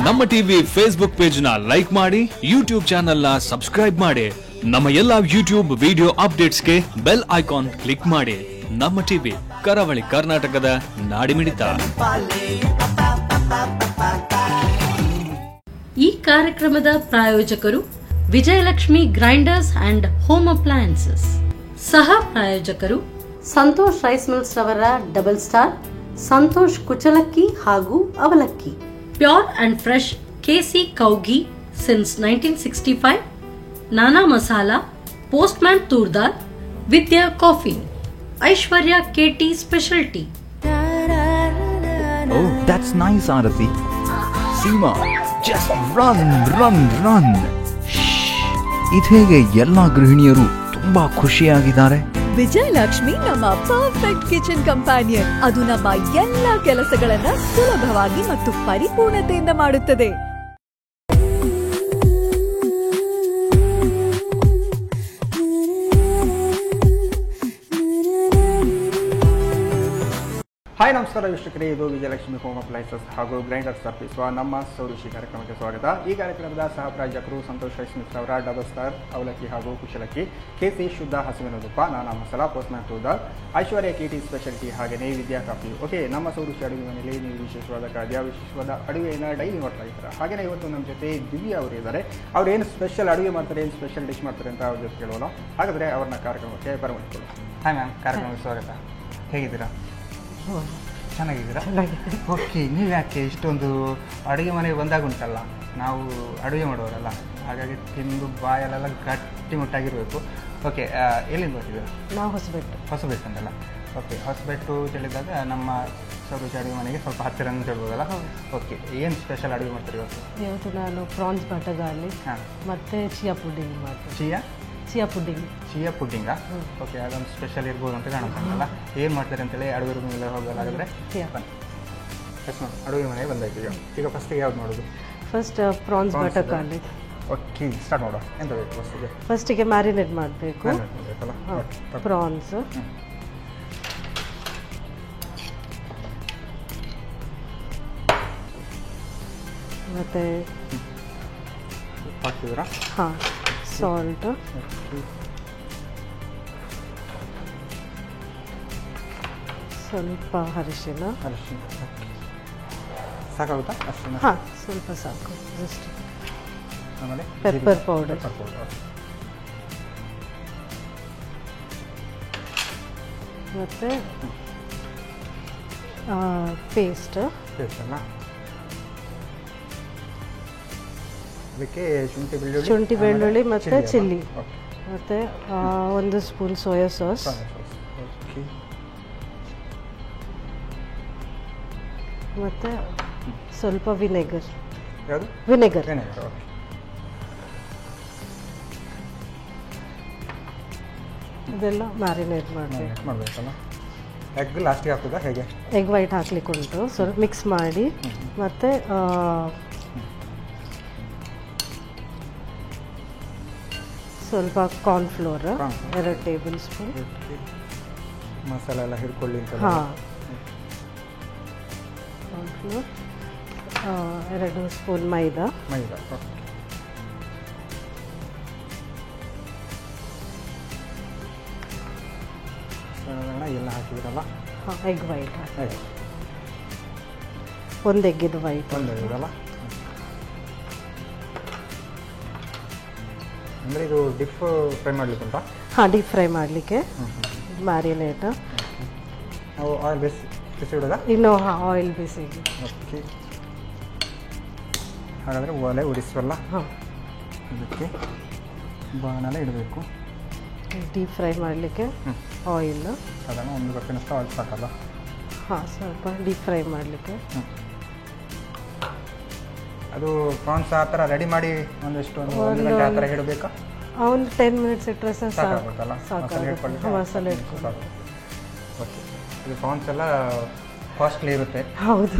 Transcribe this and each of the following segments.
ನಮ್ಮ TV Facebook page ನ like ಮಾಡಿ, ಯೂಟ್ಯೂಬ್ ಚಾನೆಲ್ ನ ಸಬ್ಸ್ಕ್ರೈಬ್ ಮಾಡಿ. ನಮ್ಮ ಎಲ್ಲಾ ಯೂಟ್ಯೂಬ್ ವಿಡಿಯೋ ಅಪ್ಡೇಟ್ಸ್ಗೆ ಬೆಲ್ ಐಕಾನ್ ಕ್ಲಿಕ್ ಮಾಡಿ. ನಮ್ಮ ಟಿವಿ ಕರಾವಳಿ ಕರ್ನಾಟಕದ ನಾಡಿಮಿಡಿತ. ಈ ಕಾರ್ಯಕ್ರಮದ ಪ್ರಾಯೋಜಕರು Vijayalakshmi grinders and home appliances. ಸಹ ಪ್ರಾಯೋಜಕರು ಸಂತೋಷ್ ರೈಸ್ ಮಿಲ್ಸ್ ರವರ ಡಬಲ್ ಸ್ಟಾರ್, ಸಂತೋಷ್ ಕುಚಲಕ್ಕಿ ಹಾಗೂ ಅವಲಕ್ಕಿ, pure and fresh KC Kowgi since 1965, Nana masala, postman ತೂರ್ದಾಲ್, Vidya coffee, Aishwarya KT speciality. Oh, that's nice, Arati. Seema, just run. ಇದೇಗೆ ಎಲ್ಲ ಗೃಹಿಣಿಯರು ತುಂಬಾ ಖುಷಿಯಾಗಿದ್ದಾರೆ. ವಿಜಯಲಕ್ಷ್ಮಿ ನಮ್ಮ ಪರ್ಫೆಕ್ಟ್ ಕಿಚನ್ ಕಂಪ್ಯಾನಿಯನ್. ಅದು ನಮ್ಮ ಎಲ್ಲ ಕೆಲಸಗಳನ್ನ ಸುಲಭವಾಗಿ ಮತ್ತು ಪರಿಪೂರ್ಣತೆಯಿಂದ ಮಾಡುತ್ತದೆ. ಹಾಯ್ ನಮಸ್ಕಾರ ವೀಕ್ಷಕರೇ, ಇದು ವಿಜಯಲಕ್ಷ್ಮಿ ಹೋಮ್ ಅಪ್ಲೈನ್ಸಸ್ ಹಾಗೂ ಗ್ರೈಂಡರ್ಸ್ ಅರ್ಪಿಸುವ ನಮ್ಮ ಸೌರುಷಿ ಕಾರ್ಯಕ್ರಮಕ್ಕೆ ಸ್ವಾಗತ. ಈ ಕಾರ್ಯಕ್ರಮದ ಸಹ ಪ್ರಾಯೋಜಕರು ಸಂತೋಷ್ ರೈಸ್ ಮಿಲ್ಸ್ ಅವರ ಡಬಲ್ ಸ್ಟಾರ್, ಅವಲಕ್ಕಿ ಹಾಗೂ ಕುಶಲಕ್ಕಿ, ಕೆಸಿ ಶುದ್ಧ ಹಸುವಿನ ತುಪ್ಪ, ನಾನಾ ಮಸಾಲಾ, ಪೋಸ್ಟ್ಮ್ಯಾನ್ ತೂರ್ದಾಲ್, ಐಶ್ವರ್ಯ ಕೆಟಿ ಸ್ಪೆಷಾಲಿಟಿ, ಹಾಗೆಯೇ ವಿದ್ಯಾ ಕಾಫಿ. ಓಕೆ, ನಮ್ಮ ಸೌರುಷಿ ಅಡುಗೆ ಮನೆಯಲ್ಲಿ ನೀವು ವಿಶೇಷವಾದ ಖಾದ್ಯ, ವಿಶೇಷವಾದ ಅಡುಗೆಯನ್ನು ಡೈಲಿ ಮಾಡ್ತಾ ಇದ್ದಾರೆ. ಹಾಗೆಯೇ ಇವತ್ತು ನಮ್ಮ ಜೊತೆ ದಿವ್ಯಾ ಅವರು ಇದ್ದಾರೆ. ಅವ್ರು ಏನು ಸ್ಪೆಷಲ್ ಅಡುಗೆ ಮಾಡ್ತಾರೆ, ಏನು ಸ್ಪೆಷಲ್ ಡಿಶ್ ಮಾಡ್ತಾರೆ ಅಂತ ಅವ್ರ ಜೊತೆ ಕೇಳೋಣ. ಹಾಗಾದರೆ ಅವ್ರನ್ನ ಕಾರ್ಯಕ್ರಮಕ್ಕೆ ಬರಮಾಡಿಕೊಳ್ಳೋಣ. ಹಾಯ್ ಮ್ಯಾಮ್, ಕಾರ್ಯಕ್ರಮಕ್ಕೆ ಸ್ವಾಗತ. ಹೇಗಿದ್ದೀರಾ? ಚೆನ್ನಾಗಿದ್ದೀರಾ? ಓಕೆ, ನೀವು ಯಾಕೆ ಇಷ್ಟೊಂದು ಅಡುಗೆ ಮನೆಗೆ ಬಂದಾಗ ಉಂಟಲ್ಲ, ನಾವು ಅಡುಗೆ ಮಾಡೋರಲ್ಲ, ಹಾಗಾಗಿ ತಿಂದು ಬಾಯಲ್ಲೆಲ್ಲ ಗಟ್ಟಿಮುಟ್ಟಾಗಿರಬೇಕು. ಓಕೆ, ಎಲ್ಲಿಂದ ಬರ್ತಿದ್ದೀರಾ? ನಾವು ಹೊಸಬೆಟ್ಟು ಅಂತಲ್ಲ. ಓಕೆ, ಹೊಸಬೆಟ್ಟು ತಿಳಿದಾಗ ನಮ್ಮ ಸೌರುಷಿ ಅಡುಗೆ ಮನೆಗೆ ಸ್ವಲ್ಪ ಹತ್ತಿರ ಅಂತ ಹೇಳ್ಬೋದಲ್ಲ. ಓಕೆ, ಏನು ಸ್ಪೆಷಲ್ ಅಡುಗೆ ಮಾಡ್ತೀರಿ ಇವತ್ತು? ನಾನು ಪ್ರಾನ್ಸ್ ಬಟಗಾಲಿ ಮತ್ತು ಚಿಯಾ ಪುಡ್ಡಿಂಗ್ ಮಾಡ್ತೀನಿ. ಚಿಯಾ ಪುಡ್ಡಿಂಗಾ? ಓಕೆ, ಅದೊಂದು ಸ್ಪೆಷಲ್ ಇರ್ಬೋದು ಅಂತ ಕಾಣುತ್ತಲ್ಲ. ಏನು ಮಾಡ್ತಾರೆ ಅಂತೇಳಿ ಅಡುಗೆ ರೂಮಿಗೆಲ್ಲ ಹೋಗಲ್ಲ. ಹಾಗಾದರೆ ಎಸ್ ಮ್ಯಾಮ್, ಅಡುಗೆ ಮನೆಗೆ ಬಂದಾಯ್ತು. ಈಗ ಫಸ್ಟಿಗೆ ಯಾವ್ದು ಮಾಡೋದು? First prawns butter garlic. Okay, start ಮಾಡೋಣ. ಎಂತ ಬೇಕು ಫಸ್ಟಿಗೆ? ಫಸ್ಟಿಗೆ ಮ್ಯಾರಿನೇಟ್ ಮಾಡಬೇಕು ಪ್ರಾನ್ಸ್. ಮತ್ತು ಹಾಕ್ತಿದ್ದೀರಾ? ಹಾಂ, ಸಾಲ್ಟ್, ಸ್ವಲ್ಪ ಅರಿಶಿನ. ಸಾಕಾಗುತ್ತಾ? ಅಷ್ಟೇ? ಹಾಂ, ಸ್ವಲ್ಪ ಸಾಕು. ಜಸ್ಟ್ ಆಮೇಲೆ ಪೆಪ್ಪರ್ ಪೌಡರ್ ಮತ್ತು ಪೇಸ್ಟ್ ಅಲ್ಲ. ಅದಕ್ಕೆ ಶುಂಠಿ ಬೆಳ್ಳುಳ್ಳಿ ಮತ್ತು ಚಿಲ್ಲಿ, ಮತ್ತು 1 ಸ್ಪೂನ್ ಸೋಯಾ ಸಾಸ್, ಮತ್ತು ಸ್ವಲ್ಪ ವಿನೆಗರ್. ಇದೆಲ್ಲ ಮ್ಯಾರಿನೇಟ್ ಮಾಡಬೇಕಲ್ಲ. ಎಗ್ ಲಾಸ್ಟಿಗೆ ಹಾಕೋದಾ ಹೇಗೆ? ಎಗ್ ವೈಟ್ ಹಾಕ್ಲಿಕ್ಕೆ ಉಂಟು. ಸ್ವಲ್ಪ ಮಿಕ್ಸ್ ಮಾಡಿ, ಮತ್ತು ಸ್ವಲ್ಪ ಕಾರ್ನ್ಫ್ಲೋರ್ 2 ಟೇಬಲ್ ಸ್ಪೂನ್. ಮಸಾಲೆ ಎಲ್ಲ ಹಿಡ್ಕೊಳ್ಳಿ ಅಂತ. ಹಾಂ, ಕಾರ್ನ್ಫ್ಲೋರ್ 2 ಸ್ಪೂನ್ ಮೈದಾ. ಎಲ್ಲ ಹಾಕಿದ್ರಲ್ಲ. ಹಾಂ, ಎಗ್ ವೈಟ್ ಹಾಕಿ, 1 ಎಗ್ಗಿದು ವೈಟ್. ಇದಲ್ಲ ಅಂದರೆ ಇದು ಡಿಪ್ ಫ್ರೈ ಮಾಡಲಿಕ್ಕೆ ಉಂಟಾ? ಹಾಂ, ಡೀಪ್ ಫ್ರೈ ಮಾಡಲಿಕ್ಕೆ ಮ್ಯಾರಿನೇಟ್. ನಾವು ಆಯಿಲ್ ಬಿಸಿ ಇಡೋದಾ? ಇನ್ನು ಆಯಿಲ್ ಬಿಸಿಗೆ. ಓಕೆ, ಹಾಗಾದರೆ ಒಲೆ ಉರಿಸುವಲ್ಲ. ಹಾಂ, ಇದಕ್ಕೆ ಬಾಣಲೆ ಇಡಬೇಕು. ಡೀಪ್ ಫ್ರೈ ಮಾಡಲಿಕ್ಕೆ ಆಯಿಲ್ ಸಾಧಾರಣ 1 ಕಪ್ಪಿನಷ್ಟು ಆಯಿಲ್ ಸಾಕಲ್ಲ? ಹಾಂ, ಸ್ವಲ್ಪ ಡೀಪ್ ಫ್ರೈ ಮಾಡಲಿಕ್ಕೆ. ಅದು ಪ್ರಾನ್ಸ್ ಆ ಥರ ರೆಡಿ ಮಾಡಿ ಒಂದು 1 ಗಂಟೆ ಆ ಥರ ಇಡಬೇಕಾ? ಒಂದು 10 ಮಿನಿಟ್ಸ್ ಇಟ್ಟರೆ ಸಾಕಾಗುತ್ತಲ್ಲ? ಮಸಾಲೆ ಇಟ್ಕೊಂಡು. ಓಕೆ, ಇದು ಪ್ರಾನ್ಸ್ ಎಲ್ಲ ಕಾಸ್ಟ್ಲಿ ಇರುತ್ತೆ. ಹೌದು,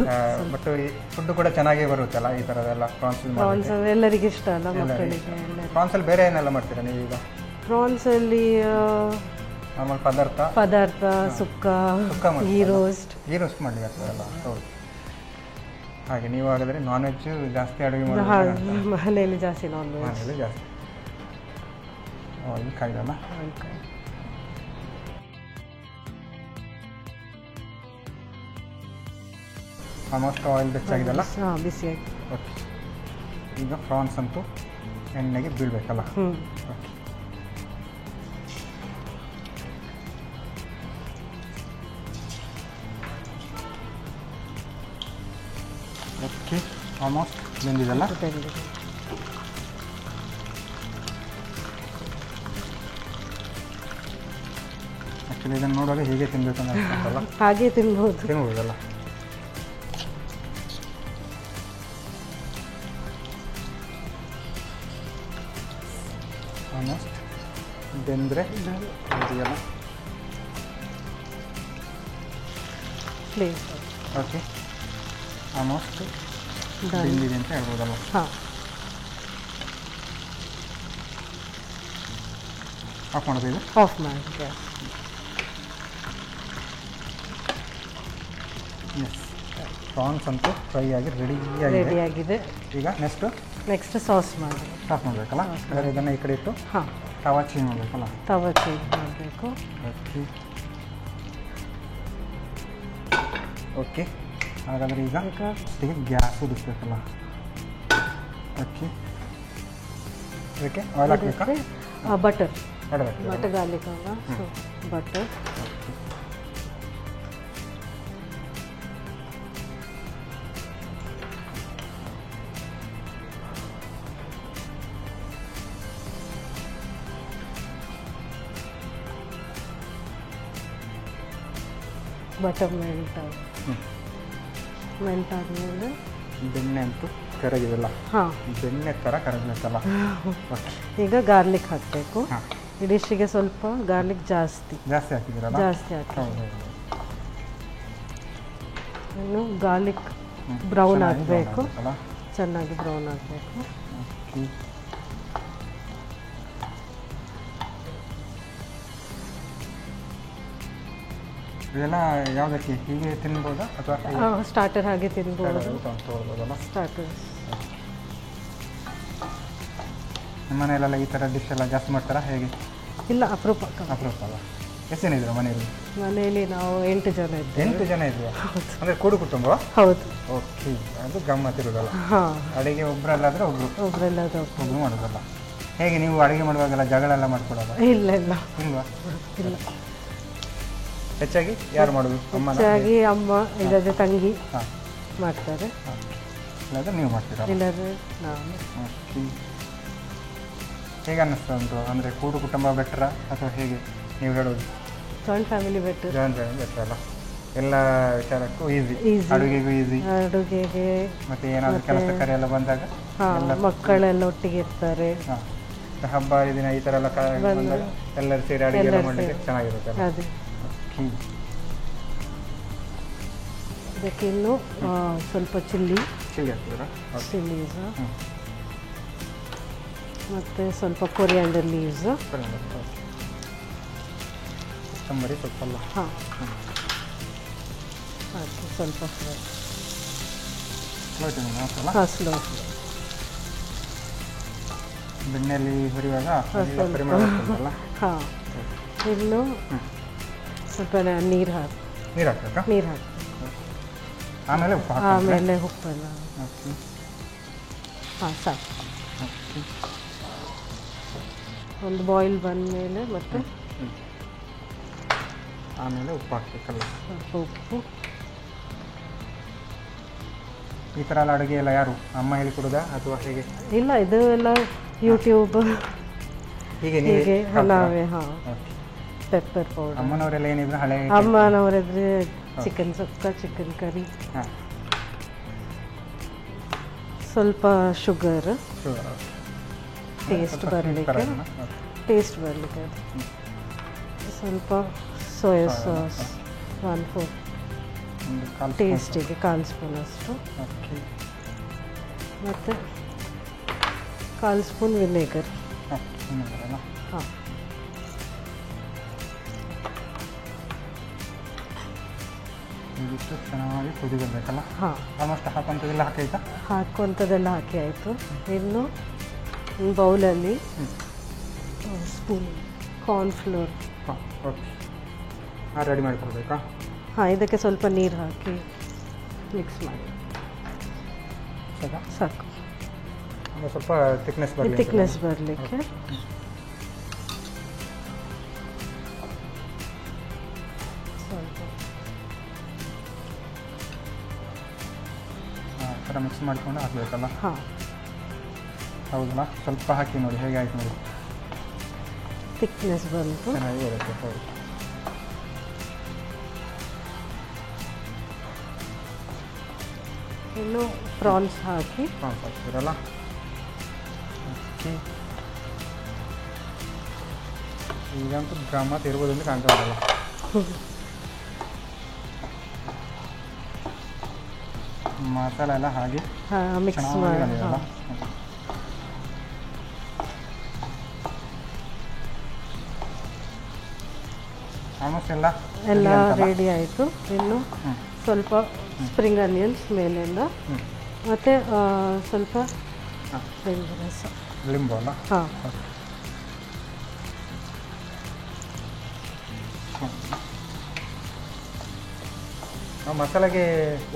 ಬಟ್ ಫುಡ್ ಕೂಡ ಚೆನ್ನಾಗೇ ಬರುತ್ತಲ್ಲ ಈ ಥರದೆಲ್ಲ ಪ್ರಾನ್ಸ್. ಎಲ್ಲರಿಗೆ ಇಷ್ಟ ಅಲ್ಲ ಮಕ್ಕಳಿಗೆ. ಪ್ರಾನ್ಸಲ್ಲಿ ಬೇರೆ ಏನೆಲ್ಲ ಮಾಡ್ತೀರಾ ನೀವು ಈಗ? ಪ್ರಾನ್ಸಲ್ಲಿ ನಾರ್ಮಲ್ ಪದಾರ್ಥ, ಸುಕ್ಕ, ಗೀ ರೋಸ್ಟ್ ಮಾಡಲಿಕ್ಕೆ ಆಗ್ತದಲ್ಲ. ಹೌದು, ಹಾಗೆ ನೀವು ಹಾಗಾದರೆ ನಾನ್ ವೆಜ್ ಜಾಸ್ತಿ ಅಡುಗೆ ಮನೆಯಲ್ಲಿ ಜಾಸ್ತಿ ನಾನ್ ವೆಜ್. ಮನೆಯಲ್ಲಿ ಜಾಸ್ತಿ ಆಯಿಲ್ ಕಾಯ್ದಲ್ಲ. ಆಲ್ಮೋಸ್ಟ್ ಆಯಿಲ್ ಬೆಚ್ಚಾಗಿದೆಲ್ಲ. ಹಾಂ, ಬಿಸಿಯಾಗಿ. ಓಕೆ, ಈಗ ಪ್ರಾನ್ಸ್ ಅಂತೂ ಎಣ್ಣೆಗೆ ಬೀಳಬೇಕಲ್ಲ. ಓಕೆ, ಆಲ್ಮೋಸ್ಟ್ ಬೆಂದಿದೆಲ್ಲ. ಆ್ಯಕ್ಚುಲಿ ಇದನ್ನು ನೋಡುವಾಗ ಹೇಗೆ ತಿನ್ನಬೇಕು ಅನ್ನೋಲ್ಲ, ಹಾಗೆ ತಿನ್ಬೋದಲ್ಲ. ಆಲ್ಮೋಸ್ಟ್ ಬೆಂದರೆ ಇದೆಯಲ್ಲ. ಓಕೆ, ಆಲ್ಮೋಸ್ಟ್ ಬೆಂದಿದೆ ಅಂತ ಹೇಳ್ಬೋದಲ್ಲ. ಹಾಂ, ಆಫ್ ಮಾಡೋದು ಇದು. ಆಫ್ ಮಾಡಿ. ಎಸ್, ಪ್ರಾನ್ಸ್ ಅಂತೂ ಫ್ರೈ ಆಗಿ ರೆಡಿಯಾಗಿದೆ. ಈಗ ನೆಕ್ಸ್ಟ್ ಸಾಸ್ ಮಾಡಿ ಸಾಫ್ ಮಾಡಬೇಕಲ್ಲ. ಅಂದರೆ ಇದನ್ನು ಈ ಕಡೆ ಇಟ್ಟು ಹಾಂ, ತವಾ ಚೇಂಜ್ ಮಾಡಬೇಕಲ್ಲ. ತವಾ ಚೇಂಜ್ ಮಾಡಬೇಕು. ಓಕೆ ಓಕೆ, ಹಾಗಾದರೆ ಈಗ ಫಸ್ಟಿಗೆ ಗ್ಯಾಸ್ ಉದಿಸ್ಬೇಕಲ್ಲ. ಓಕೆ, ಅದಕ್ಕೆ ಆಯಿಲ್ ಹಾಕಬೇಕಾ? ಬಟರ್ ಮಾಡಬೇಕು. ಗಾರ್ಲಿಕ್ ಅಲ್ಲ, ಸೊ ಬಟರ್. ಬಟರ್ ಮೆಲ್ಟ್ ಆದಮೇಲೆ ಬೆಣ್ಣೆ ಅಂತೂ ಕರಗಿದೆಲ್ಲ. ಹಾಂ, ಬೆಣ್ಣೆ ಥರ ಕರಗಬೇಕಲ್ಲ. ಈಗ ಗಾರ್ಲಿಕ್ ಹಾಕಬೇಕು. ಹಾಂ, ಈ ಡಿಶ್ಶಿಗೆ ಸ್ವಲ್ಪ ಗಾರ್ಲಿಕ್ ಜಾಸ್ತಿ ಹಾಕಿದ್ದೀರಲ್ಲ. ಜಾಸ್ತಿ ಹಾಕಿ. ಹೌದು. ಇನ್ನು ಗಾರ್ಲಿಕ್ ಬ್ರೌನ್ ಆಗಬೇಕು, ಅಲ್ಲ. ಚೆನ್ನಾಗಿ ಬ್ರೌನ್ ಆಗಬೇಕು. ಇದೆಲ್ಲ ಯಾವುದಕ್ಕೆ ಹೀಗೆ ತಿನ್ಬೋದಾ ಅಥವಾ ಸ್ಟಾರ್ಟರ್ ಹಾಗೆ ತಿನ್ಬೋದು? ತೊಗೊಳ್ಬೋದಲ್ಲ. ಸ್ಟಾರ್ಟರ್. ನಿಮ್ಮ ಮನೆಯಲ್ಲೆಲ್ಲ ಈ ಥರ ಡಿಶ್ ಎಲ್ಲ ಜಾಸ್ತಿ ಮಾಡ್ತಾರಾ ಹೇಗೆ? ಇಲ್ಲ, ಅಪರೂಪ. ಅಲ್ಲ. ಎಷ್ಟು ಜನ ಇದ್ರು ಮನೆಯಲ್ಲಿ ನಾವು 8 ಜನ ಇದ್ದೀವಿ. 8 ಜನ ಇದ್ವಿ ಅಂದರೆ ಕೂಡು ಕುಟುಂಬ? ಹೌದು. ಓಕೆ, ಅದು ಗಮ್ಮತ್ತಿರೋದಲ್ಲ. ಹಾಂ, ಅಡುಗೆ ಒಬ್ಬರಲ್ಲಾದರೆ ಒಬ್ಬರು ಮಾಡೋದಲ್ಲ. ಹೇಗೆ ನೀವು ಅಡುಗೆ ಮಾಡುವಾಗೆಲ್ಲ ಜಗಳ ಎಲ್ಲ ಮಾಡ್ಕೊಡೋಲ್ಲ? ಇಲ್ಲ ಇಲ್ವಾ? ಇಲ್ಲ. ಹೆಚ್ಚಾಗಿ ಯಾರು ಮಾಡೋದು? ಹೆಚ್ಚಾಗಿ ಅಮ್ಮ, ಇಲ್ಲದ್ರೆ ತಂಗಿ ಮಾಡ್ತಾರೆ. ಇಲ್ಲಾಂದ್ರೆ ನೀವು ಮಾಡ್ತೀರಾ? ಇಲ್ಲದ್ರೆ ನಾನು. ಹೇಗೆ ಅನ್ನಿಸ್ತಾ ಉಂಟು? ಅಂದರೆ ಕೂಡು ಕುಟುಂಬ ಬೆಟ್ರಾ ಅಥವಾ ಹೇಗೆ ನೀವು ಹೇಳೋದು? Joint family better. Joint family better ಅಲ್ಲ. ಎಲ್ಲ ವಿಚಾರಕ್ಕೂ ಈಸಿ, ಅಡುಗೆಗೂ ಈಸಿ. ಅಡುಗೆಗೆ ಮತ್ತು ಏನಾದರೂ ಕೆಲಸ ಕಾರ್ಯ ಎಲ್ಲ ಬಂದಾಗ ಮಕ್ಕಳೆಲ್ಲ ಒಟ್ಟಿಗೆ ಇರ್ತಾರೆ. ಹಾಂ, ಹಬ್ಬ ಹರಿದಿನ ಈ ಥರ ಎಲ್ಲ ಬಂದಾಗ ಎಲ್ಲರೂ ಸೇರಿ ಅಡುಗೆ ಎಲ್ಲ ಮಾಡಲಿಕ್ಕೆ ಚೆನ್ನಾಗಿರುತ್ತೆ. ಅದೇ. ಇದಕ್ಕೆ ಇನ್ನು ಸ್ವಲ್ಪ ಚಿಲ್ಲಿ ಹಾಕ್ತಿದ್ದೀರಾ? ಲೀವ್ಸ್ ಮತ್ತು ಸ್ವಲ್ಪ ಕೊರಿಯಾಂಡರ್ ಲೀವ್ಸ್. ಕೊತ್ತಂಬರಿ ಸ್ವಲ್ಪ ಅಲ್ಲ. ಹಾಂ, ಹಾಕಿ ಸ್ವಲ್ಪ ಫ್ರೈ. ಸ್ಲೋ. ಬೆಣ್ಣೆಯಲ್ಲಿ ಹುರಿಯುವಾಗ ಹಾಂ, ಇನ್ನು ಸ್ವಲ್ಪ ನೀರು ಹಾಕಬೇಕಾ? ನೀರು ಹಾಕಿ ಆಮೇಲೆ ಉಪ್ಪೆಲ್ಲ. ಹಾಂ, ಸಾಕು. ಒಂದು ಬಾಯ್ಲ್ ಬಂದಮೇಲೆ ಮತ್ತೆ ಆಮೇಲೆ ಉಪ್ಪು ಹಾಕಬೇಕಲ್ಲ. ಉಪ್ಪು. ಈ ಥರ ಎಲ್ಲ ಅಡುಗೆ ಎಲ್ಲ ಯಾರು ಅಮ್ಮ ಹೇಳಿಕೊಡೋದಾ ಅಥವಾ ಹೇಗೆ? ಇಲ್ಲ, ಇದು ಎಲ್ಲ ಯೂಟ್ಯೂಬ್ ಹೀಗೆ ನಾವೇ. ಹಾಂ, ಪೆಪ್ಪರ್ ಪೌಡರ್. ಅಮ್ಮನವರೆಲ್ಲ ಏನಿದ್ರು ಹಳೆ ಅಮ್ಮನವರಿದ್ರೆ ಚಿಕನ್ ಸುಕ್ಕ, ಚಿಕನ್ ಕರಿ, ಸ್ವಲ್ಪ ಶುಗರ್, ಟೇಸ್ಟ್ ಬರಲಿಕ್ಕೆ, ಸ್ವಲ್ಪ ಸೋಯಾ ಸಾಸ್ 1/4 ಟೇಸ್ಟಿಗೆ 1/4 ಸ್ಪೂನ್ ಅಷ್ಟು, ಮತ್ತು 1/4 ಸ್ಪೂನ್ ವಿನೆಗರ್. ಹಾಂ, ಇದಿಷ್ಟು ಚೆನ್ನಾಗಿ ಕುದಿ ಬರಬೇಕಲ್ಲ. ಹಾಂ, ಆಲ್ಮೋಸ್ಟ್ ಹಾಕುವಂಥದ್ದೆಲ್ಲ ಹಾಕೈತಾ? ಹಾಕುವಂಥದ್ದೆಲ್ಲ ಹಾಕಿ ಆಯಿತು. ಇನ್ನು ಬೌಲಲ್ಲಿ ಸ್ಪೂನ್ ಕಾರ್ನ್ಫ್ಲೋರ್. ಹಾಂ, ಓಕೆ. ರೆಡಿ ಮಾಡ್ಕೊಳ್ಬೇಕಾ? ಹಾಂ, ಇದಕ್ಕೆ ಸ್ವಲ್ಪ ನೀರು ಹಾಕಿ ಮಿಕ್ಸ್ ಮಾಡಿ ಸಾಕು. ಸ್ವಲ್ಪ ಥಿಕ್ನೆಸ್ ಬರಲಿ. ಥಿಕ್ನೆಸ್ ಬರಲಿಕ್ಕೆ ಸ್ವಲ್ಪ ಥರ ಮಿಕ್ಸ್ ಮಾಡಿಕೊಂಡು ಹಾಕಬೇಕಲ್ಲ? ಹಾಂ, ಹೌದಲ್ಲ? ಸ್ವಲ್ಪ ಹಾಕಿ ನೋಡಿ ಹೇಗೆ ಆಯ್ತು ನೋಡಿ. ಥಿಕ್ನೆಸ್ ಬಂತು. ಚೆನ್ನಾಗಿ ಬರುತ್ತೆ. ಹೌದು. ಇನ್ನು ಪ್ರಾನ್ಸ್ ಹಾಕಿ ಪ್ರಾನ್ಸ್ ಹಾಕ್ತೀರಲ್ಲ? ಓಕೆ. ಈಗಂತೂ ಗಮ್ಮತ್ ಇರ್ಬೋದು ಅಂತ ಕಾಣ್ತಾ ಇರಲ್ಲ. ಮಸಾಲೆ ಎಲ್ಲ ಹಾಗೆ ಮಿಕ್ಸ್ ಚೆನ್ನಾಗಿ ಮಾಡಿ. ಬಂದಿದೆಯಲ್ಲ? ಆಲ್ಮೋಸ್ಟ್ ಎಲ್ಲ ರೆಡಿ ಆಯಿತು. ಇನ್ನು ಸ್ವಲ್ಪ ಸ್ಪ್ರಿಂಗ್ ಆನಿಯನ್ಸ್ ಮೇಲಿಂದ ಮತ್ತು ಸ್ವಲ್ಪ ಲಿಂಬೆ ರಸ. ಲಿಂಬು ಅಲ್ಲ? ಹಾಂ, ನಾವು ಮಸಾಲೆಗೆ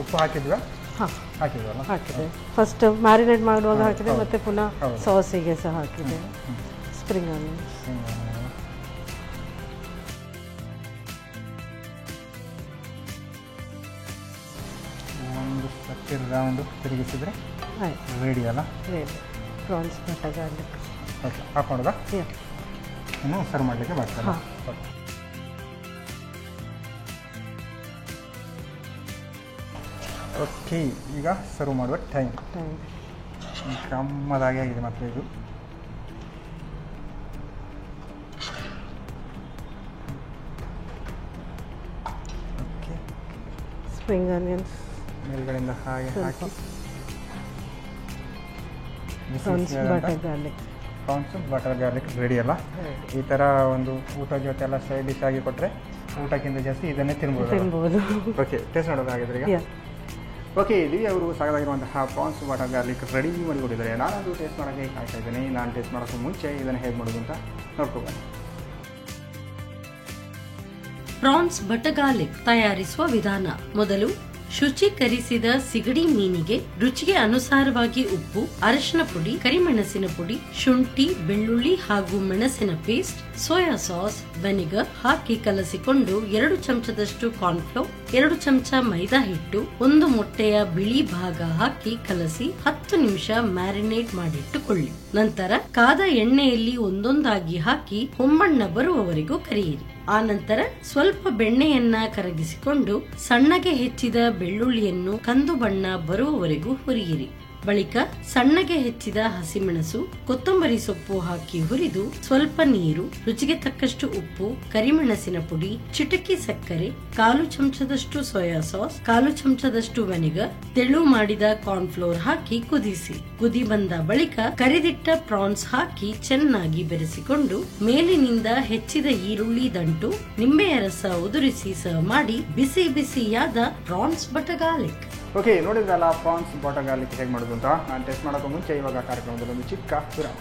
ಉಪ್ಪು ಹಾಕಿದ್ವಾ? ಹಾಂ, ಹಾಕಿದ್ವಲ್ಲ? ಹಾಕಿದೆ. ಫಸ್ಟ್ ಮ್ಯಾರಿನೇಟ್ ಮಾಡುವಾಗ ಹಾಕಿದೆ, ಮತ್ತು ಪುನಃ ಸಾಸಿಗೆ ಸಹ ಹಾಕಿದೆ. Spring onions. ಒಂದು ಸತಿ ರೌಂಡು ತಿರುಗಿಸಿದ್ರೆ ಆಯ್ತು, ರೆಡಿ ಅಲ್ಲ? Ready. Prawns butter garlic. Okay, ಹಾಕೊಂಡದ? ಇನ್ನು ಸರ್ವ್ ಮಾಡಲಿಕ್ಕೆ ಬರ್ತಲ್ಲ? ಹಾಂ. ಓಕೆ, ಈಗ ಸರ್ವ್ ಮಾಡುವ ಟೈಮ್. ಗಮ್ಮದಾಗಿ ಆಗಿದೆ ಮಾತ್ರ ಇದು. ಓಕೆ, ಸ್ಪ್ರಿಂಗ್ ಆನಿಯನ್ಸ್ ಮೇಲ್ಗಡೆಯಿಂದ ಹಾಗೆ ಹಾಕಿ prawns butter garlic. Prawns butter garlic ready ಅಲ್ಲ? ಈ ಥರ ಒಂದು ಊಟ ಜೊತೆ ಎಲ್ಲ ಸೈಡ್ ಡಿಶ್ ಆಗಿ ಕೊಟ್ಟರೆ ಊಟಕ್ಕಿಂತ ಜಾಸ್ತಿ ಇದನ್ನೇ ತಿನ್ಬೋದು. ಓಕೆ, ಟೇಸ್ಟ್ ನೋಡೋದಾಗಿದ್ರೆ ಈಗ. ಓಕೆ, ದಿವ್ಯ ಅವರು ಸಾಕಾಗಿರುವಂತಹ ಪ್ರಾನ್ಸ್ ಬಟರ್ ಗಾರ್ಲಿಕ್ ರೆಡಿ ಮಾಡಿಕೊಟ್ಟಿದ್ದಾರೆ. ನಾನದು ಟೇಸ್ಟ್ ಮಾಡೋಕ್ಕೆ ಕಾಯ್ತಾ ಇದ್ದೀನಿ. ನಾನು ಟೇಸ್ಟ್ ಮಾಡೋಕ್ಕೂ ಮುಂಚೆ ಇದನ್ನು ಹೇಗೆ ಮಾಡೋದು ಅಂತ ನೋಡ್ಕೊಬನ್ನಿ. ಪ್ರಾನ್ಸ್ ಬಟರ್ ಗಾರ್ಲಿಕ್ ತಯಾರಿಸುವ ವಿಧಾನ. ಮೊದಲು ಶುಚೀಕರಿಸಿದ ಸಿಗಡಿ ಮೀನಿಗೆ ರುಚಿಗೆ ಅನುಸಾರವಾಗಿ ಉಪ್ಪು, ಅರಿಶಿನ ಪುಡಿ, ಕರಿಮೆಣಸಿನ ಪುಡಿ, ಶುಂಠಿ, ಬೆಳ್ಳುಳ್ಳಿ ಹಾಗೂ ಮೆಣಸಿನ ಪೇಸ್ಟ್, ಸೋಯಾ ಸಾಸ್, ವೆನಿಗರ್ ಹಾಕಿ ಕಲಸಿಕೊಂಡು 2 ಚಮಚದಷ್ಟು ಕಾರ್ನ್ಫ್ಲೋರ್, 2 ಚಮಚ ಮೈದಾ ಹಿಟ್ಟು, 1 ಮೊಟ್ಟೆಯ ಬಿಳಿ ಭಾಗ ಹಾಕಿ ಕಲಸಿ 10 ನಿಮಿಷ ಮ್ಯಾರಿನೇಟ್ ಮಾಡಿಟ್ಟುಕೊಳ್ಳಿ. ನಂತರ ಕಾದ ಎಣ್ಣೆಯಲ್ಲಿ ಒಂದೊಂದಾಗಿ ಹಾಕಿ ಹೊಂಬಣ್ಣ ಬರುವವರೆಗೂ ಕರಿಯಿರಿ. ಆ ನಂತರ ಸ್ವಲ್ಪ ಬೆಣ್ಣೆಯನ್ನ ಕರಗಿಸಿಕೊಂಡು ಸಣ್ಣಗೆ ಹೆಚ್ಚಿದ ಬೆಳ್ಳುಳ್ಳಿಯನ್ನು ಕಂದು ಬಣ್ಣ ಬರುವವರೆಗೂ ಹುರಿಯಿರಿ. ಬಳಿಕ ಸಣ್ಣಗೆ ಹೆಚ್ಚಿದ ಹಸಿಮೆಣಸು, ಕೊತ್ತಂಬರಿ ಸೊಪ್ಪು ಹಾಕಿ ಹುರಿದು ಸ್ವಲ್ಪ ನೀರು, ರುಚಿಗೆ ತಕ್ಕಷ್ಟು ಉಪ್ಪು, ಕರಿಮೆಣಸಿನ ಪುಡಿ, ಚಿಟಕಿ ಸಕ್ಕರೆ, 1/4 ಚಮಚದಷ್ಟು ಸೋಯಾ ಸಾಸ್, 1/4 ಚಮಚದಷ್ಟು ವೆನಿಗರ್, ತೆಳು ಮಾಡಿದ ಕಾರ್ನ್ಫ್ಲೋರ್ ಹಾಕಿ ಕುದಿಸಿ. ಕುದಿ ಬಂದ ಬಳಿಕ ಕರಿದಿಟ್ಟ ಪ್ರಾನ್ಸ್ ಹಾಕಿ ಚೆನ್ನಾಗಿ ಬೆರೆಸಿಕೊಂಡು ಮೇಲಿನಿಂದ ಹೆಚ್ಚಿದ ಈರುಳ್ಳಿ ದಂಟು, ನಿಂಬೆಯ ರಸ ಉದುರಿಸಿ ಸರ್ವ್ ಮಾಡಿ. ಬಿಸಿ ಬಿಸಿಯಾದ ಪ್ರಾನ್ಸ್ ಬಟರ್ ಗಾರ್ಲಿಕ್. ಓಕೆ, ನೋಡಿದ್ರಲ್ಲ ಪ್ರಾನ್ಸ್ ಬಟರ್ ಗಾರ್ಲಿಕ್ ಹೇಗೆ ಮಾಡೋದು ಅಂತ. ನಾನು ಟೇಸ್ಟ್ ಮಾಡೋಕ್ಕೂ ಮುಂಚೆ ಇವಾಗ ಕಾರ್ಯಕ್ರಮದಲ್ಲಿ ಒಂದು ಚಿಕ್ಕ ವಿರಾಮ.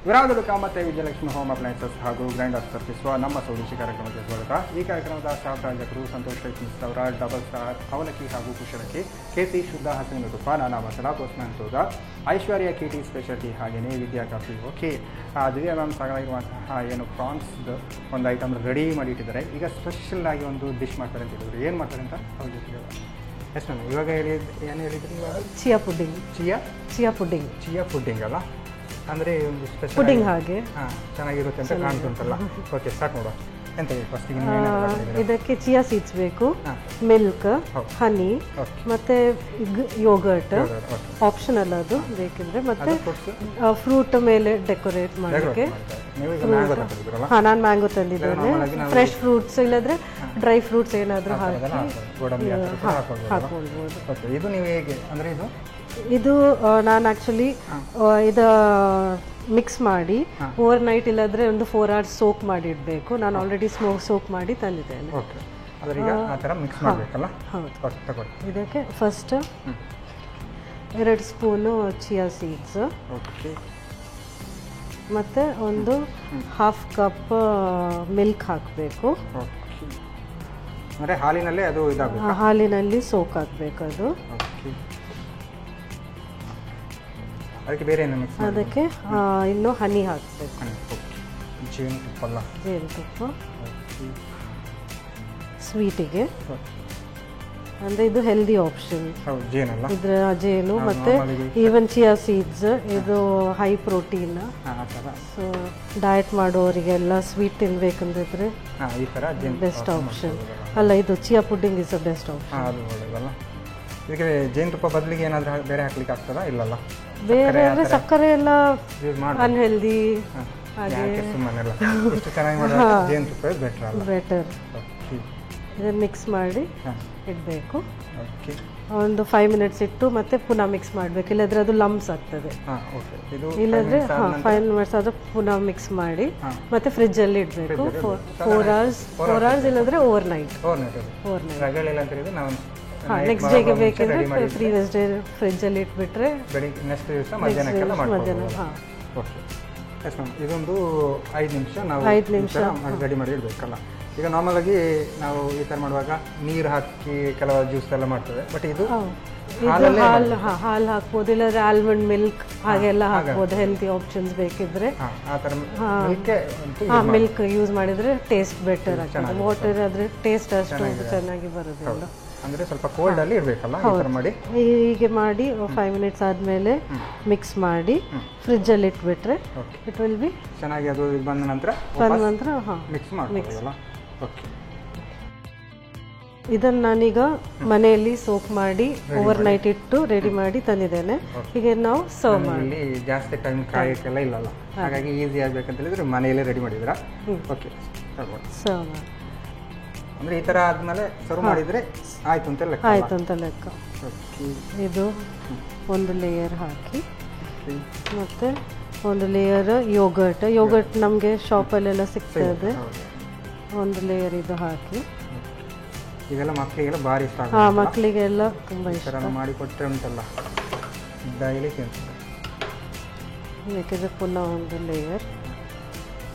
ವಿರಾಮದ ಮತ್ತೆ ವಿಜಯಲಕ್ಷ್ಮಿ ಹೋಮ್ ಅಪ್ಲೈನ್ಸಸ್ ಹಾಗೂ ಗ್ರೈಂಡರ್ಸ್ ತರ್ಪಿಸುವ ನಮ್ಮ ಸ್ವದೇಶಿ ಕಾರ್ಯಕ್ರಮಕ್ಕೆ ಸ್ವಾಗತ. ಈ ಕಾರ್ಯಕ್ರಮದ ಸಹ ಪ್ರಾಯೋಜಕರು ಸಂತೋಷ್ ರೈಸ್ ಅವರ ಡಬಲ್ ಸ್ಟಾರ್ ಅವಲಕ್ಕಿ ಹಾಗೂ ಕುಶಲಕ್ಕಿ, ಕೆಸಿ ಶುದ್ಧ ಹಸಿವಿನ ತುಪ್ಪ, ನಾನಾ ಮಸಾಲ, ಪೋಸ್ಟ್ಮ್ಯಾನ್ ಸೋದಾ, ಐಶ್ವರ್ಯ KT ಸ್ಪೆಷಾಲಿಟಿ, ಹಾಗೆಯೇ ವಿದ್ಯಾ ಕಾಫಿ. ಓಕೆ, ದಿವ್ಯ ಮ್ಯಾಮ್ ಸಾಕಾಗಿರುವಂತಹ ಏನು ಪ್ರಾನ್ಸ್ದು ಒಂದು ಐಟಮ್ ರೆಡಿ ಮಾಡಿ ಇಟ್ಟಿದ್ದಾರೆ. ಈಗ ಸ್ಪೆಷಲ್ ಆಗಿ ಒಂದು ಡಿಶ್ ಮಾಡ್ತಾರೆ ಅಂತ ಹೇಳಿದ್ರು. ಏನು ಮಾಡ್ತಾರೆ ಅಂತ ಅವ್ರ ಜೊತೆಗೆ ಎಷ್ಟು ಮ್ಯಾಮ್ ಇವಾಗ ಏನು ಹೇಳಿದ್ರಿ? ಇವಾಗ ಚಿಯಾ ಪುಡ್ಡಿಂಗ್. ಚಿಯಾ ಪುಡ್ಡಿಂಗ್ ಅಲ್ಲ? ಅಂದರೆ ಒಂದು ಸ್ಪೆಷಲ್ ಪುಡಿಂಗ್ ಹಾಗೆ ಚೆನ್ನಾಗಿರುತ್ತೆ ಅಂತ ಕಾಣ್ತುಂಟಲ್ಲ? ಓಕೆ, ಸಾಕು ನೋಡುವ. ಎಂತ ಬೇಕು ಫಸ್ಟಿಗೆ? ಇದಕ್ಕೆ ಚಿಯಾ ಸೀಡ್ಸ್ ಬೇಕು, ಮಿಲ್ಕ್, ಹನಿ, ಮತ್ತೆ ಯೋಗರ್ಟ್ ಆಪ್ಷನಲ್ ಅದು ಬೇಕಿದ್ರೆ, ಮತ್ತೆ ಫ್ರೂಟ್ ಮೇಲೆ ಡೆಕೋರೇಟ್ ಮಾಡಲಿಕ್ಕೆ. ನಾನು ಮ್ಯಾಂಗೋ ತಂದಿದ್ದೇನೆ. ಫ್ರೆಶ್ ಫ್ರೂಟ್ಸ್ ಇಲ್ಲದ್ರೆ ಡ್ರೈ ಫ್ರೂಟ್ಸ್ ಏನಾದರೂ ಹಾಕಿ ಹಾಕೊಳ್ಬೋದು. ಇದು ನೀವು ಹೇಗೆ ಅಂದರೆ ಇದು ಇದು ನಾನು ಆ್ಯಕ್ಚುಲಿ ಇದು ಮಿಕ್ಸ್ ಮಾಡಿ ಓವರ್ ನೈಟ್ ಇಲ್ಲಾಂದರೆ ಒಂದು 4 hours ಸೋಕ್ ಮಾಡಿ ಇಡಬೇಕು. ನಾನು ಆಲ್ರೆಡಿ ಸೋಕ್ ಮಾಡಿ ತಂದಿದ್ದೇನೆ. ಓಕೆ, ಅದರೀಗ ಆ ಥರ ಮಿಕ್ಸ್ ಮಾಡಬೇಕಲ್ಲ? ಹೌದು. ತಗೊಳ್ಳಿ. ಇದಕ್ಕೆ first 2 spoon chia seeds, okay, ಮತ್ತು ಒಂದು 1/2 ಕಪ್ ಮಿಲ್ಕ್ ಹಾಕಬೇಕು. ಓಕೆ, ಅಂದರೆ ಹಾಲಿನಲ್ಲೇ ಅದು ಇದಾಗಬೇಕು? ಹಾಲಿನಲ್ಲಿ ಸೋಕ್ ಹಾಕಬೇಕು ಅದು. ಓಕೆ, ಅದಕ್ಕೆ ಬೇರೆ ಏನು ಮಿಕ್ಸ್? ಅದಕ್ಕೆ ಇನ್ನು ಹನಿ ಹಾಕಬೇಕು. ಜೇನುತುಪ್ಪ ಅಲ್ಲ? ಜೇನುತುಪ್ಪ ಸ್ವೀಟಿಗೆ, ಅಂದರೆ ಇದು ಹೆಲ್ದಿ ಆಪ್ಷನ್. ಜೇನಲ್ಲ? ಇದ್ರ ಜೇನು ಮತ್ತು ಈವನ್ ಚಿಯಾ ಸೀಡ್ಸ್ ಇದು ಹೈ ಪ್ರೋಟೀನ್. ಸೊ ಡಯಟ್ ಮಾಡೋರಿಗೆಲ್ಲ ಸ್ವೀಟ್ ತಿನ್ಬೇಕಂದಿದ್ರೆ ಈ ಥರ ಬೆಸ್ಟ್ ಆಪ್ಷನ್ ಅಲ್ಲ. ಇದು chia pudding is the best option. ಅದು ಒಳ್ಳೆಯದಲ್ಲ. ಇದಕ್ಕೆ ಜೇನುತುಪ್ಪ ಬದಲಿಗೆ ಏನಾದರೂ ಬೇರೆ ಹಾಕ್ಲಿಕ್ಕೆ ಆಗ್ತದಾ? ಇಲ್ಲಲ್ಲ? ಬೇರೆ ಅಂದರೆ ಸಕ್ಕರೆ ಎಲ್ಲ ಅನ್ಹೆಲ್ದಿ. ಹಾಗೆ ಸುಮ್ಮನೆಲ್ಲ ಇಷ್ಟು ಚೆನ್ನಾಗಿ ಮಾಡೋದು ಜೇನುತುಪ್ಪ ಬೆಟರ್ ಅಲ್ಲ? ಬೆಟರ್. ಇದನ್ನು ಮಿಕ್ಸ್ ಮಾಡಿ ಇಡಬೇಕು. ಓಕೆ, ಒಂದು 5 minutes ಇಟ್ಟು ಮತ್ತೆ ಪುನಃ ಮಿಕ್ಸ್ ಮಾಡಬೇಕು, ಇಲ್ಲದ್ರೆ ಅದು ಲಂಪ್ಸ್ ಆಗ್ತದೆ. ಇಲ್ಲದ್ರೆ 5 minutes ಆದರೂ ಪುನಃ ಮಿಕ್ಸ್ ಮಾಡಿ ಮತ್ತೆ ಫ್ರಿಜ್ಜಲ್ಲಿ ಇಡಬೇಕು 4 hours ಇಲ್ಲದ್ರೆ ಓವರ್ ನೈಟ್. ನೆಕ್ಸ್ಟ್ ಡೇಗೆ ಬೇಕಿದ್ರೆ ಪ್ರೀವಿಯಸ್ ಡೇ ಫ್ರಿಜ್ಜಲ್ಲಿ ಇಟ್ಬಿಟ್ರೆ ನೆಕ್ಸ್ಟ್ ದಿವಸ ಮಧ್ಯಾಹ್ನ. ಇದೊಂದು 5 ನಿಮಿಷ ನಾವು ರೆಡಿ ಮಾಡಿ ಇಡಬೇಕಲ್ಲ? ಈಗ ನಾರ್ಮಲ್ ಆಗಿ ನಾವು ಈ ಥರ ಮಾಡುವಾಗ ನೀರು ಹಾಕಿ ಕೆಲವು ಜ್ಯೂಸ್ ಎಲ್ಲ ಮಾಡ್ತೇವೆ, ಬಟ್ ಇದು ಹಾಲು ಹಾಕ್ಬೋದು, ಇಲ್ಲಾಂದ್ರೆ ಆಲ್ಮಂಡ್ ಮಿಲ್ಕ್ ಹಾಗೆಲ್ಲ ಹಾಕ್ಬೋದು. ಹೆಲ್ತಿ ಆಪ್ಷನ್ಸ್ ಬೇಕಿದ್ರೆ ಆ ಥರ ಮಿಲ್ಕ್ ಯೂಸ್ ಮಾಡಿದ್ರೆ ಟೇಸ್ಟ್ ಬೆಟರ್ ಆಗ್ತದೆ. ವಾಟರ್ ಆದ್ರೆ ಟೇಸ್ಟ್ ಅಷ್ಟು ಚೆನ್ನಾಗಿ ಬರೋದಿಲ್ಲ. ಅಂದರೆ ಸ್ವಲ್ಪ ಕೋಲ್ಡ್ ಅಲ್ಲಿ ಇಡಬೇಕಲ್ಲ? ಮಾಡಿ ಹೀಗೆ ಮಾಡಿ 5 minutes ಆದಮೇಲೆ ಮಿಕ್ಸ್ ಮಾಡಿ ಫ್ರಿಜ್ಜಲ್ಲಿ ಇಟ್ಬಿಟ್ರೆ ಇಟ್ ವಿಲ್ ಬಿ ಚೆನ್ನಾಗಿ. ಅದು ಬಂದ ನಂತರ ಮಿಕ್ಸ್ ಮಾಡ್ಕೊಳ್ಳೋದಲ್ಲ? ಓಕೆ, ಇದನ್ನು ನಾನೀಗ ಮನೆಯಲ್ಲಿ ಸೋಕ್ ಮಾಡಿ ಓವರ್ ನೈಟ್ ಇಟ್ಟು ರೆಡಿ ಮಾಡಿ ತಂದಿದ್ದೇನೆ. ಈಗ ನಾವು ಸರ್ವ್ ಮಾಡಿ. ಜಾಸ್ತಿ ಟೈಮ್ ಕಾಯಕ್ಕೆಲ್ಲ ಇಲ್ಲಲ್ಲ, ಹಾಗಾಗಿ ಈಸಿ ಆಗಬೇಕಂತ ಹೇಳಿದ್ರೆ ಮನೆಯಲ್ಲೇ ರೆಡಿ ಮಾಡಿದ್ದೀರಾ? ಓಕೆ, ಸರ್ವ್ ಮಾಡಿ. ಅಂದರೆ ಈ ಥರ ಆದಮೇಲೆ ಸರ್ವ್ ಮಾಡಿದರೆ ಆಯಿತು ಅಂತ ಲೆಕ್ಕ? ಆಯಿತು ಅಂತ ಲೆಕ್ಕ. ಇದು ಒಂದು ಲೇಯರ್ ಹಾಕಿ ಮತ್ತು ಒಂದು ಲೇಯರ್ ಯೋಗರ್ಟ್ ನಮಗೆ ಶಾಪಲ್ಲೆಲ್ಲ ಸಿಗ್ತದೆ. ಒಂದು ಲೇಯರ್ ಇದು ಹಾಕಿ. ಇದೆಲ್ಲ ಮಕ್ಕಳಿಗೆಲ್ಲ ಭಾರಿ ಇಷ್ಟ. ಮಕ್ಕಳಿಗೆಲ್ಲ ತುಂಬ ಇಷ್ಟ. ಮಾಡಿ ಕೊಟ್ಟರೆ ಉಂಟಲ್ಲ ಡೈಲಿ ತಿಂತಾರೆ. ಬೇಕಿದ್ರೆ ಪುನಃ ಒಂದು ಲೇಯರ್.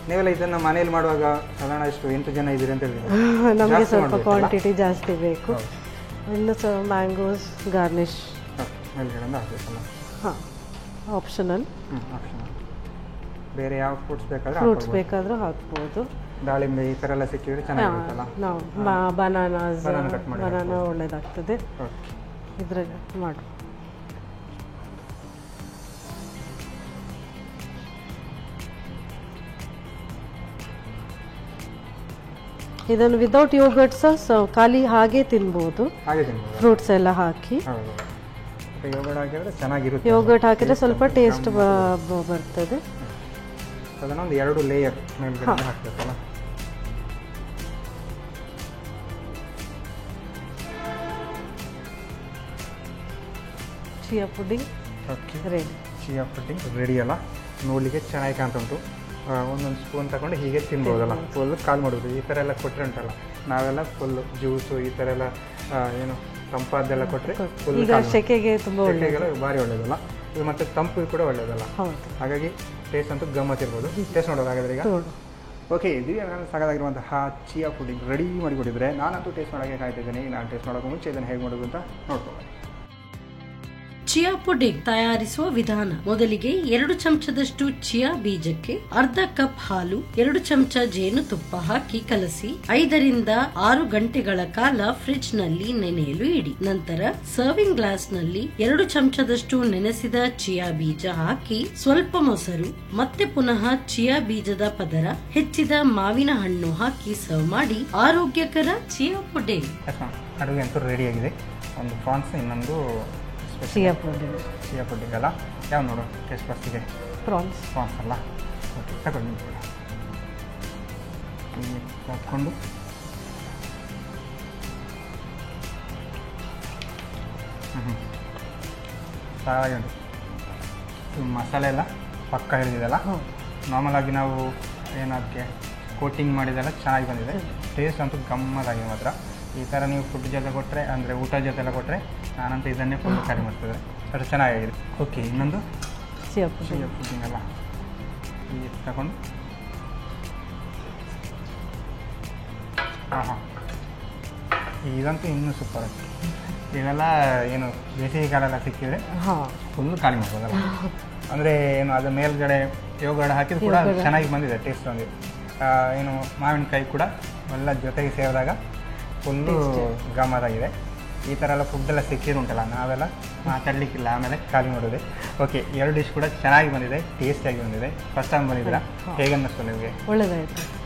ನೀವೆಲ್ಲ ಇದನ್ನು ಮನೇಲಿ ಮಾಡುವಾಗ ಸಾಧಾರಣ ಎಷ್ಟು 8 ಜನ ಇದ್ದೀರಿ ಅಂತ ಹೇಳಿದ್ರೆ ನಮಗೆ ಸ್ವಲ್ಪ ಕ್ವಾಂಟಿಟಿ ಜಾಸ್ತಿ ಬೇಕು. ಇನ್ನು ಮ್ಯಾಂಗೋಸ್ ಗಾರ್ನಿಶ್ ಹಾಕಬೇಕಲ್ಲ? ಹಾಂ, ಆಪ್ಷನಲ್. ಬೇರೆ ಯಾವ ಫ್ರೂಟ್ಸ್ ಬೇಕಾದರೂ ಹಾಕ್ಬೋದು. ದಾಳಿಂಬೆ ಈ ಥರ ಎಲ್ಲ ಸಿಕ್ಕಿದ್ರೆ ಚೆನ್ನಾಗಿರುತ್ತಲ್ಲ? ನಾವು ಬನಾನಾ ಒಳ್ಳೆಯದಾಗ್ತದೆ ಇದ್ರಲ್ಲಿ ಮಾಡಿ. ಇದನ್ನು ವಿದೌಟ್ ಯೋಗರ್ಟ್ಸ್ ಖಾಲಿ ಹಾಗೆ ತಿನ್ಬೋದು. ಫ್ರೂಟ್ಸ್ ಎಲ್ಲ ಹಾಕಿ ಯೋಗರ್ಟ್ ಹಾಕಿದ್ರೆ ಸ್ವಲ್ಪ ಟೇಸ್ಟ್ ಬರ್ತದೆ. ಅದನ್ನೊಂದು 2 ಲೇಯರ್ ಮೇಲ್ಗಡೆ ಹಾಕಬೇಕಲ್ಲ? Chia pudding ready. Chia pudding ready ಅಲ್ಲ? ನೋಡಲಿಕ್ಕೆ ಚೆನ್ನಾಗಿ ಕಾಣ್ತಾ ಉಂಟು. ಒಂದೊಂದು ಸ್ಪೂನ್ ತಗೊಂಡು ಹೀಗೆ ತಿನ್ಬೋದಲ್ಲ? ಫುಲ್ ಕಾಲ್ ಮಾಡೋದು ಈ ಥರ ಎಲ್ಲ ಕೊಟ್ಟರೆ ಉಂಟಲ್ಲ, ನಾವೆಲ್ಲ ಫುಲ್ಲು ಜ್ಯೂಸು ಈ ಥರ ಎಲ್ಲ ಏನು ತಂಪಾದ್ದೆಲ್ಲ ಕೊಟ್ಟರೆ ಫುಲ್ ಸೆಕೆಗೆ ತುಂಬ ಭಾರಿ ಒಳ್ಳೆಯದಲ್ಲ ಇದು, ಮತ್ತು ತಂಪು ಕೂಡ ಒಳ್ಳೆಯದಲ್ಲ. ಹಾಗಾಗಿ ಟೇಸ್ಟ್ ಅಂತೂ ಗಮ್ಮತ್ ಇರ್ಬೋದು. ಟೇಸ್ಟ್ ನೋಡೋದು ಹಾಗಾದ್ರೆ ಈಗ. ಓಕೆ, ದಿವ್ಯ ನಾನು ಸಾಕಾಗಿರುವಂತಹ ಚಿಯಾ ಪುಡ್ಡಿಂಗ್ ರೆಡಿ ಮಾಡಿಕೊಟ್ಟಿದ್ರೆ ನಾನಂತೂ ಟೇಸ್ಟ್ ಮಾಡೋಕ್ಕೆ ಕಾಯ್ತಿದ್ದೀನಿ. ನಾನು ಟೇಸ್ಟ್ ಮಾಡೋಕೆ ಮುಂಚೆ ಇದನ್ನು ಹೇಗೆ ಮಾಡೋದು ಅಂತ ನೋಡ್ಕೊಳ್ಳಿ. ಚಿಯಾ ಪುಡಿಂಗ್ ತಯಾರಿಸುವ ವಿಧಾನ. ಮೊದಲಿಗೆ 2 ಚಮಚದಷ್ಟು ಚಿಯಾ ಬೀಜಕ್ಕೆ ಅರ್ಧ ಕಪ್ ಹಾಲು, 2 ಚಮಚ ಜೇನುತುಪ್ಪ ಹಾಕಿ ಕಲಸಿ 5 ರಿಂದ 6 ಗಂಟೆಗಳ ಕಾಲ ಫ್ರಿಡ್ಜ್ ನಲ್ಲಿ ನೆನೆಯಲು ಇಡಿ. ನಂತರ ಸರ್ವಿಂಗ್ ಗ್ಲಾಸ್ ನಲ್ಲಿ 2 ಚಮಚದಷ್ಟು ನೆನೆಸಿದ ಚಿಯಾ ಬೀಜ ಹಾಕಿ ಸ್ವಲ್ಪ ಮೊಸರು, ಮತ್ತೆ ಪುನಃ ಚಿಯಾ ಬೀಜದ ಪದರ, ಹೆಚ್ಚಿದ ಮಾವಿನ ಹಣ್ಣು ಹಾಕಿ ಸರ್ವ್ ಮಾಡಿ ಆರೋಗ್ಯಕರ ಚಿಯಾ ಪುಡಿಂಗ್. ಅಡುಗೆ ಅಂತೂ ರೆಡಿ ಆಗಿದೆ. ಒಂದು ಪ್ರಾನ್ಸ್, ಇನ್ನೊಂದು ಚಿಯಾ ಪುಡ್ಡಿಂಗ್ ಅಲ್ಲ? ಯಾವ ನೋಡು ಟೇಸ್ಟ್ ಫಸ್ಟಿಗೆ? ಪ್ರಾನ್ಸ್ ಅಲ್ಲ? ಓಕೆ, ತಗೊಂಡು ಹಾಕ್ಕೊಂಡು ಸಕ್ಕತ್ತಾಗಿ ಉಂಟು. ಮಸಾಲೆ ಎಲ್ಲ ಪಕ್ಕ ಹಿಡಿದಿದೆಲ್ಲ. ನಾರ್ಮಲ್ ಆಗಿ ನಾವು ಏನಕ್ಕೆ ಕೋಟಿಂಗ್ ಮಾಡಿದೆಲ್ಲ ಚೆನ್ನಾಗಿ ಬಂದಿದೆ. ಟೇಸ್ಟ್ ಅಂತೂ ಗಮ್ಮತ್ತಾಗಿದೆ ಮಾತ್ರ. ಈ ಥರ ನೀವು ಫುಡ್ ಜೊತೆ ಕೊಟ್ಟರೆ ಅಂದರೆ ಊಟ ಜೊತೆ ಎಲ್ಲ ಕೊಟ್ಟರೆ ನಾನಂತೂ ಇದನ್ನೇ ಫುಲ್ ಕ್ಯಾರಿ ಮಾಡ್ತಿದ್ದೆ. ಅಷ್ಟು ಚೆನ್ನಾಗಿದೆ. ಓಕೆ, ಇನ್ನೊಂದು ಚಿಯಾ ಪುಡಿಂಗ್ ಎಲ್ಲ ಈ ತಗೊಂಡು ಹಾಂ ಇದಂತೂ ಇನ್ನೂ ಸೂಪರ್. ಇವೆಲ್ಲ ಏನು ಬೇಸಿಗೆ ಕಾಲೆಲ್ಲ ಸಿಕ್ಕಿದ್ರೆ ಫುಲ್ಲು ಖಾಲಿ ಮಾಡ್ಬೋದಲ್ಲ. ಅಂದರೆ ಏನು ಅದ್ರ ಮೇಲ್ಗಡೆ ಯೋಗಡೆ ಹಾಕಿದ್ರು ಕೂಡ ಚೆನ್ನಾಗಿ ಬಂದಿದೆ ಟೇಸ್ಟ್. ಒಂದು ಏನು ಮಾವಿನಕಾಯಿ ಕೂಡ ಎಲ್ಲ ಜೊತೆಗೆ ಸೇರಿದಾಗ ಫುಲ್ಲು ಗಮ್ಮತ್ತಾಗಿದೆ. ಈ ಥರ ಎಲ್ಲ ಫುಡ್ಡೆಲ್ಲ ಸಿಕ್ಕಿರುಂಟಲ್ಲ, ನಾವೆಲ್ಲ ಮಾತಾಡಲಿಕ್ಕಿಲ್ಲ, ಆಮೇಲೆ ಖಾಲಿ ಮಾಡೋದೆ. ಓಕೆ, 2 ಡಿಶ್ ಕೂಡ ಚೆನ್ನಾಗಿ ಬಂದಿದೆ, ಟೇಸ್ಟಿಯಾಗಿ ಬಂದಿದೆ. ಫಸ್ಟ್ ಟೈಮ್ ಬಂದಿದ್ದೀರಾ, ಹೇಗೆ ಅನ್ನಿಸ್ತು ನಿಮಗೆ?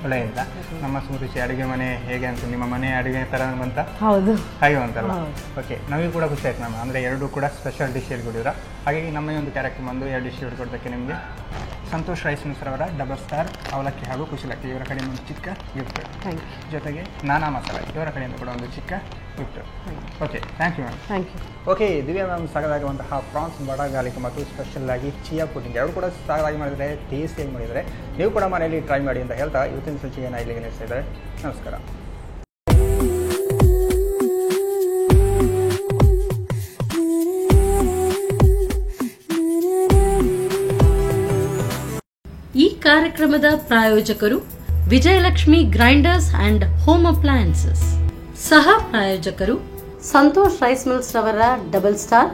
ಒಳ್ಳೆಯದಿಲ್ಲ. ನಮ್ಮ ಸುರುಚಿ ಅಡುಗೆ ಮನೆ ಹೇಗೆ ಅಂತ, ನಿಮ್ಮ ಮನೆ ಅಡುಗೆ ಥರ ಬಂತ? ಹೌದು, ಹಾಗೆ ಅಂತಲ್ಲ. ಓಕೆ, ನಮಗೆ ಕೂಡ ಖುಷಿ ಆಯ್ತು ಮ್ಯಾಮ್. ಅಂದರೆ 2 ಕೂಡ ಸ್ಪೆಷಲ್ ಡಿಶ್ ಹೇಳ್ಕೊಟ್ಟಿದ್ರ. ಹಾಗಾಗಿ ನಮಗೆ ಒಂದು ಕ್ಯಾರೆಕ್ಟರ್ ಬಂದು 2 ಡಿಶ್ ಹೇಳ್ಕೊಡೋದಕ್ಕೆ ನಿಮಗೆ ಸಂತೋಷ್ ರೈಸ್ ಮಿಲ್ಸ್ ಅವರ ಡಬಲ್ ಸ್ಟಾರ್ ಅವಲಕ್ಕಿ ಹಾಗೂ ಕುಶಲಕ್ಕಿ ಇವರ ಕಡೆಯಿಂದ ಒಂದು ಚಿಕ್ಕ ಗಿಫ್ಟ್, ಜೊತೆಗೆ ನಾನಾ ಮಸಾಲೆ ಇವರ ಕಡೆಯಿಂದ ಕೂಡ ಒಂದು ಚಿಕ್ಕ gift. Okay, thank you ma'am. Thank you. Okay, Divya ma'am ಸಾಕಾಗುವಂತಹ ಪ್ರಾನ್ಸ್ ಬಡಗಾಲಿಕೆ ಮತ್ತು ಸ್ಪೆಷಲ್ಲಾಗಿ ಚಿಯಾ ಪುಡಿಂಗ್ 2 ಕೂಡ ಸಾಕಾಗಿ ಮಾಡಿದರೆ, ಟೇಸ್ಟಿಯಾಗಿ ಮಾಡಿದರೆ ನೀವು ಕೂಡ ಮನೆಯಲ್ಲಿ ಟ್ರೈ ಮಾಡಿ ಅಂತ ಹೇಳ್ತಾ ಇವತ್ತಿನ ಸೂಚಿಗೆ ನಾ ಇಲ್ಲಿಗೆ ನಿಲ್ಲಿಸ್ತಾ ಇದ್ದಾರೆ. ನಮಸ್ಕಾರ. ಈ ಕಾರ್ಯಕ್ರಮದ ಪ್ರಾಯೋಜಕರು Vijayalakshmi grinders and home appliances. ಸಹ ಪ್ರಾಯೋಜಕರು ಸಂತೋಷ್ ರೈಸ್ ಮಿಲ್ಸ್ ರವರ ಡಬಲ್ ಸ್ಟಾರ್,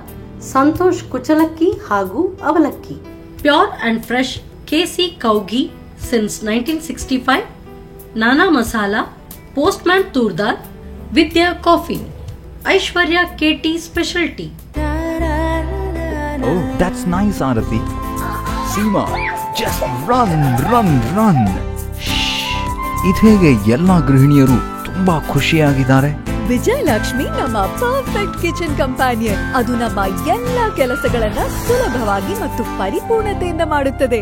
ಸಂತೋಷ್ ಕುಚಲಕ್ಕಿ ಹಾಗೂ ಅವಲಕ್ಕಿ, pure and fresh KC Kowgi since 1965, Nana masala, postman ತೂರ್ದಾರ್, Vidya coffee, Aishwarya KT speciality. Oh, that's nice, Arati. Seema, just run. ಇದೇಗೆ ಎಲ್ಲ ಗೃಹಿಣಿಯರು ತುಂಬಾ ಖುಷಿಯಾಗಿದ್ದಾರೆ. ವಿಜಯಲಕ್ಷ್ಮಿ ನಮ್ಮ ಪರ್ಫೆಕ್ಟ್ ಕಿಚನ್ ಕಂಪ್ಯಾನಿಯನ್. ಅದು ನಮ್ಮ ಎಲ್ಲ ಕೆಲಸಗಳನ್ನ ಸುಲಭವಾಗಿ ಮತ್ತು ಪರಿಪೂರ್ಣತೆಯಿಂದ ಮಾಡುತ್ತದೆ.